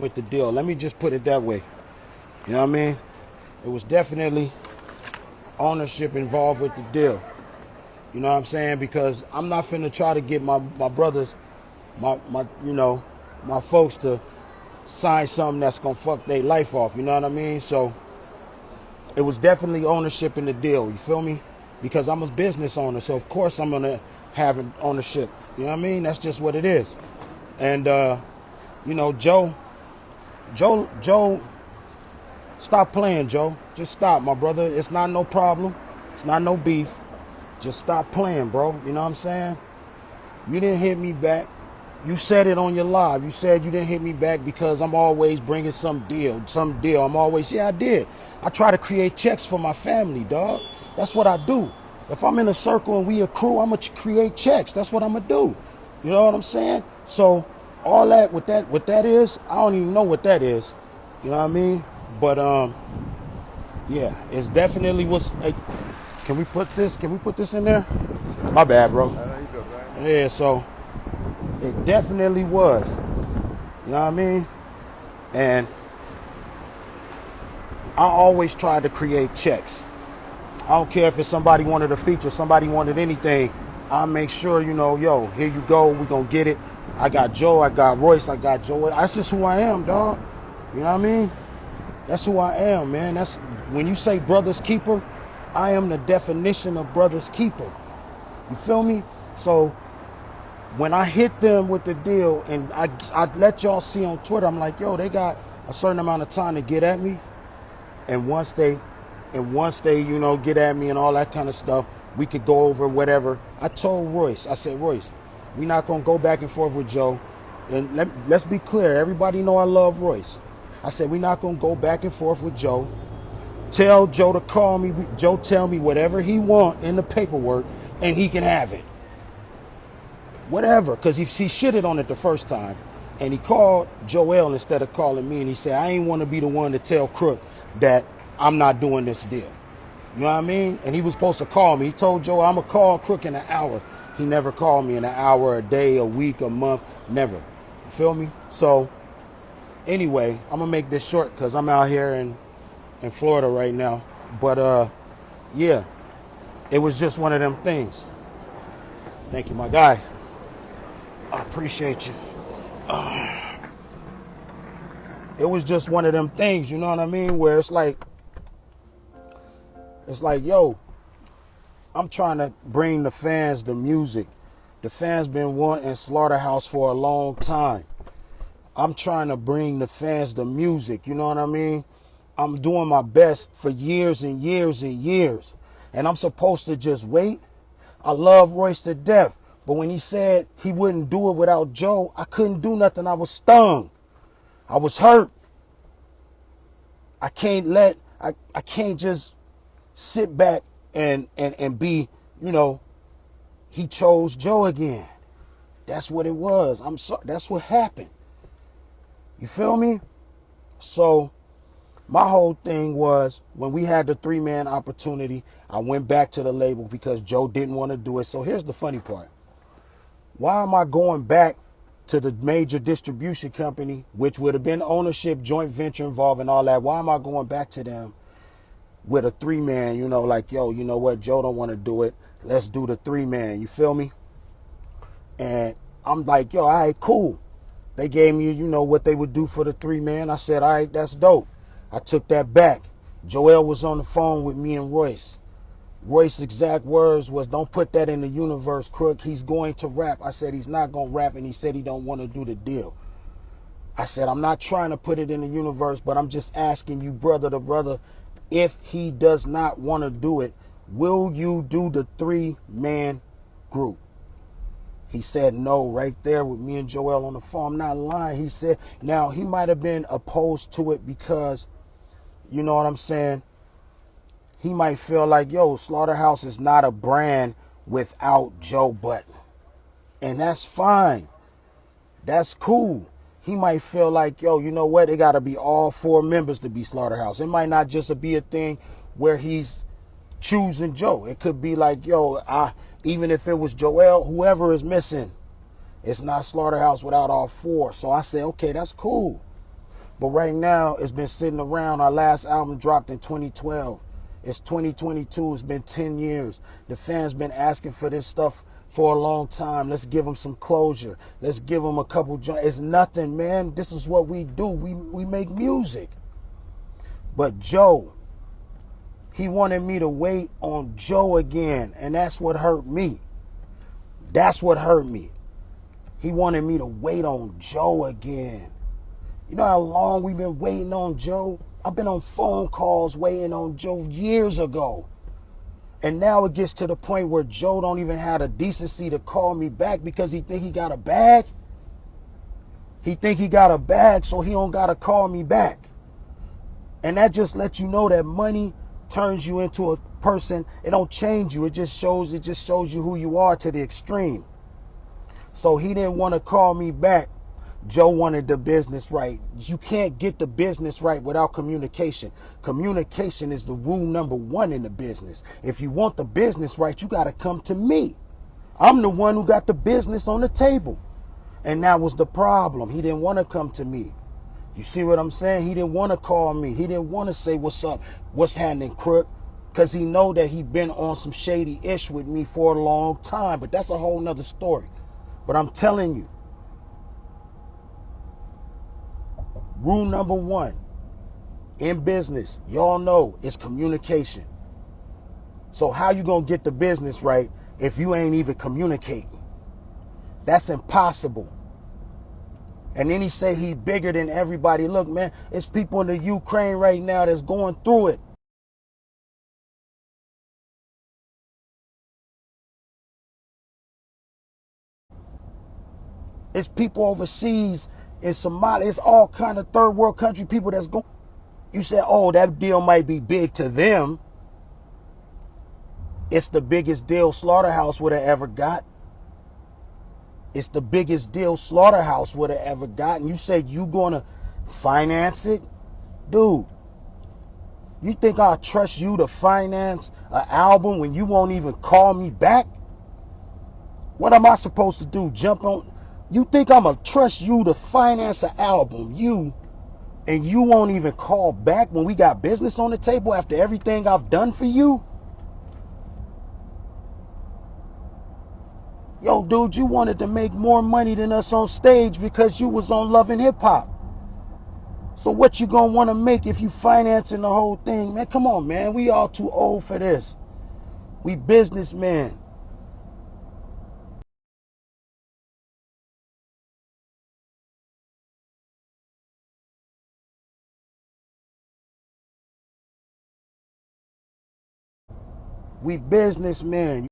involved with the deal. Let me just put it that way. You know what I mean? It was definitely ownership involved with the deal. You know what I'm saying? Because I'm not finna try to get my brothers, my folks to sign something that's gonna fuck their life off. You know what I mean? So it was definitely ownership in the deal. You feel me? Because I'm a business owner, so of course I'm gonna have an ownership. You know what I mean? That's just what it is. And Joe, stop playing, Joe. Just stop, my brother. It's not no problem. It's not no beef. Just stop playing, bro. You know what I'm saying? You didn't hit me back. You said it on your live. You said you didn't hit me back because I'm always bringing some deal. I'm always, yeah, I did. I try to create checks for my family, dog. That's what I do. If I'm in a circle and we a crew, I'm going to create checks. That's what I'm going to do. You know what I'm saying? So all that, what that is, I don't even know what that is. You know what I mean? But, yeah, it's definitely was. Hey, can we put this in there? My bad, bro. Yeah, so it definitely was. You know what I mean? And I always try to create checks. I don't care if it's somebody wanted a feature, somebody wanted anything. I'll make sure, yo, here you go. We're going to get it. I got Joe, I got Royce, I got Joe. That's just who I am, dog. You know what I mean? That's who I am, man. That's when you say brother's keeper, I am the definition of brother's keeper. You feel me? So when I hit them with the deal and I let y'all see on Twitter, I'm like, yo, they got a certain amount of time to get at me. And once they, get at me and all that kind of stuff, we could go over whatever. I told Royce, I said, Royce, we're not going to go back and forth with Joe. And let's be clear. Everybody know I love Royce. I said, we're not going to go back and forth with Joe. Tell Joe to call me. Joe tell me whatever he want in the paperwork and he can have it. Whatever, because he shitted on it the first time. And he called Joel instead of calling me. And he said, I ain't want to be the one to tell Crook that I'm not doing this deal. You know what I mean? And he was supposed to call me. He told Joe, I'm going to call Crook in an hour. He never called me in an hour, a day, a week, a month. Never. You feel me? So anyway, I'm going to make this short because I'm out here in Florida right now. But yeah, it was just one of them things. Thank you, my guy. I appreciate you. It was just one of them things, you know what I mean? Where it's like, yo, I'm trying to bring the fans the music. The fans been wanting SlaughterHouse for a long time. I'm trying to bring the fans the music, you know what I mean? I'm doing my best for years and years and years. And I'm supposed to just wait? I love Royce to death. But when he said he wouldn't do it without Joe, I couldn't do nothing. I was stung. I was hurt. I can't just sit back and be, he chose Joe again. That's what it was. I'm sorry. That's what happened. You feel me? So my whole thing was when we had the 3-man opportunity, I went back to the label because Joe didn't want to do it. So here's the funny part. Why am I going back to the major distribution company, which would have been ownership, joint venture involving all that? Why am I going back to them with a 3-man, like, yo, you know what? Joe don't want to do it. Let's do the 3-man. You feel me? And I'm like, yo, all right, cool. They gave me, what they would do for the 3-man. I said, all right, that's dope. I took that back. Joel was on the phone with me and Royce. Royce's exact words was, don't put that in the universe, Crook. He's going to rap. I said, he's not going to rap, and he said he don't want to do the deal. I said, I'm not trying to put it in the universe, but I'm just asking you, brother to brother, if he does not want to do it, will you do the 3-man group? He said no right there with me and Joel on the phone. I'm not lying. He said, now, he might have been opposed to it because, you know what I'm saying? He might feel like, yo, SlaughterHouse is not a brand without Joe Button. And that's fine. That's cool. He might feel like, yo, you know what? It got to be all 4 members to be SlaughterHouse. It might not just be a thing where he's choosing Joe. It could be like, yo, even if it was Joel, whoever is missing, it's not SlaughterHouse without all 4. So I said, okay, that's cool. But right now, it's been sitting around. Our last album dropped in 2012. It's 2022. It's been 10 years. The fans been asking for this stuff for a long time. Let's give them some closure. Let's give them a couple joints. It's nothing, man. This is what we do. We make music. But Joe, he wanted me to wait on Joe again, and that's what hurt me. That's what hurt me. He wanted me to wait on Joe again. You know how long we've been waiting on Joe? I've been on phone calls waiting on Joe years ago. And now it gets to the point where Joe don't even have the decency to call me back because he think he got a bag. He think he got a bag, so he don't got to call me back. And that just lets you know that money turns you into a person. It don't change you. It just shows you who you are to the extreme. So he didn't want to call me back. Joe wanted the business right. You can't get the business right without communication. Communication is the rule number one in the business. If you want the business right, you got to come to me. I'm the one who got the business on the table. And that was the problem. He didn't want to come to me. You see what I'm saying? He didn't want to call me. He didn't want to say what's up, what's happening, crook, because he know that he been on some shady ish with me for a long time. But that's a whole nother story. But I'm telling you, rule number one in business, y'all know, is communication. So how you gonna get the business right if you ain't even communicating? That's impossible. And then he say he bigger than everybody. Look, man, it's people in the Ukraine right now that's going through it. It's people overseas in Somalia. It's all kind of third world country people that's going. You said, oh, that deal might be big to them. It's the biggest deal SlaughterHouse would have ever got. It's the biggest deal SlaughterHouse would have ever gotten. You said you gonna finance it? Dude, you think I'll trust you to finance an album when you won't even call me back? What am I supposed to do? Jump on? You think I'm gonna trust you to finance an album, and you won't even call back when we got business on the table after everything I've done for you? Yo, dude, you wanted to make more money than us on stage because you was on Love and Hip Hop. So what you gonna want to make if you financing the whole thing? Man, come on, man. We all too old for this. We businessmen. We businessmen.